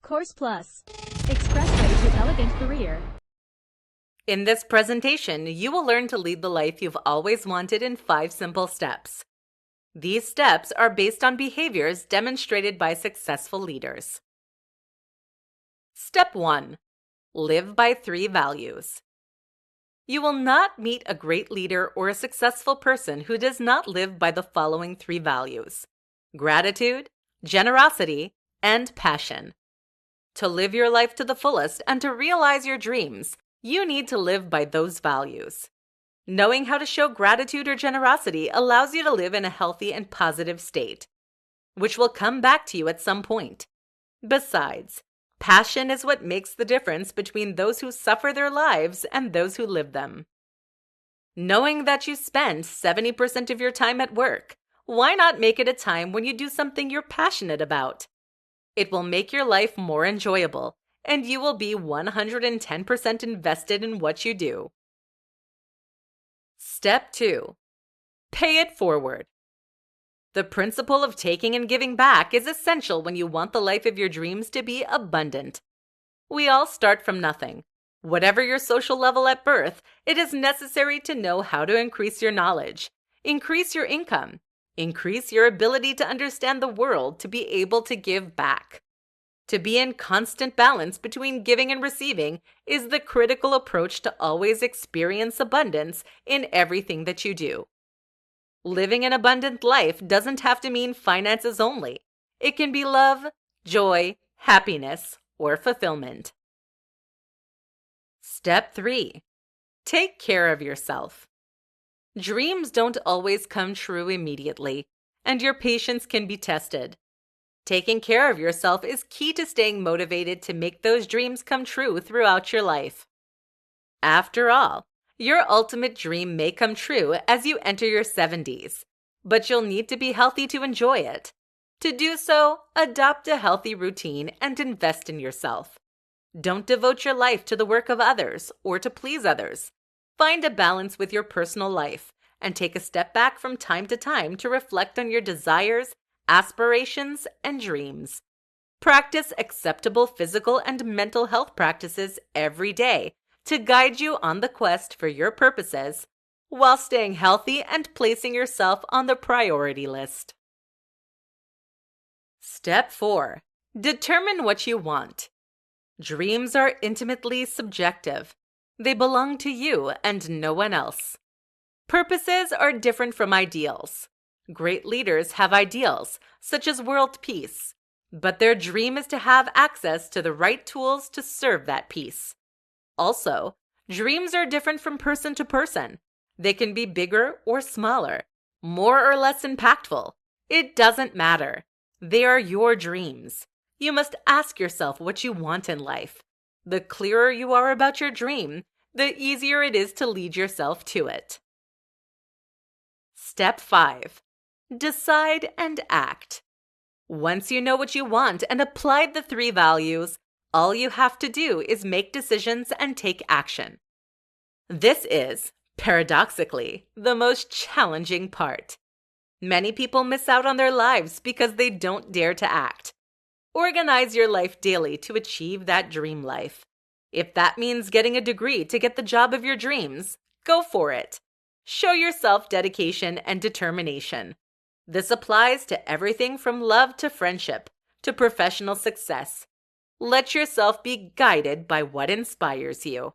Course Plus. Expressway to Elegant Career. In this presentation, you will learn to lead the life you've always wanted in 5 simple steps. These steps are based on behaviors demonstrated by successful leaders. Step 1. Live by 3 values. You will not meet a great leader or a successful person who does not live by the following 3 values: gratitude, generosity, and passion. To live your life to the fullest and to realize your dreams, you need to live by those values. Knowing how to show gratitude or generosity allows you to live in a healthy and positive state, which will come back to you at some point. Besides, passion is what makes the difference between those who suffer their lives and those who live them. Knowing that you spend 70% of your time at work, why not make it a time when you do something you're passionate about? It will make your life more enjoyable, and you will be 110% invested in what you do. Step 2. Pay it forward. The principle of taking and giving back is essential when you want the life of your dreams to be abundant. We all start from nothing. Whatever your social level at birth, it is necessary to know how to increase your knowledge, increase your income, increase your ability to understand the world to be able to give back. To be in constant balance between giving and receiving is the critical approach to always experience abundance in everything that you do. Living an abundant life doesn't have to mean finances only. It can be love, joy, happiness, or fulfillment. Step 3. Take care of yourself. Dreams don't always come true immediately, and your patience can be tested. Taking care of yourself is key to staying motivated to make those dreams come true throughout your life. After all, your ultimate dream may come true as you enter your 70s, but you'll need to be healthy to enjoy it. To do so, adopt a healthy routine and invest in yourself. Don't devote your life to the work of others or to please others. Find a balance with your personal life and take a step back from time to time to reflect on your desires, aspirations, and dreams. Practice acceptable physical and mental health practices every day to guide you on the quest for your purposes while staying healthy and placing yourself on the priority list. Step 4. Determine what you want. Dreams are intimately subjective. They belong to you and no one else. Purposes are different from ideals. Great leaders have ideals, such as world peace, but their dream is to have access to the right tools to serve that peace. Also, dreams are different from person to person. They can be bigger or smaller, more or less impactful. It doesn't matter. They are your dreams. You must ask yourself what you want in life. The clearer you are about your dream, the easier it is to lead yourself to it. Step 5. Decide and act. Once you know what you want and applied the 3 values, all you have to do is make decisions and take action. This is, paradoxically, the most challenging part. Many people miss out on their lives because they don't dare to act. Organize your life daily to achieve that dream life. If that means getting a degree to get the job of your dreams, go for it. Show yourself dedication and determination. This applies to everything from love to friendship to professional success. Let yourself be guided by what inspires you.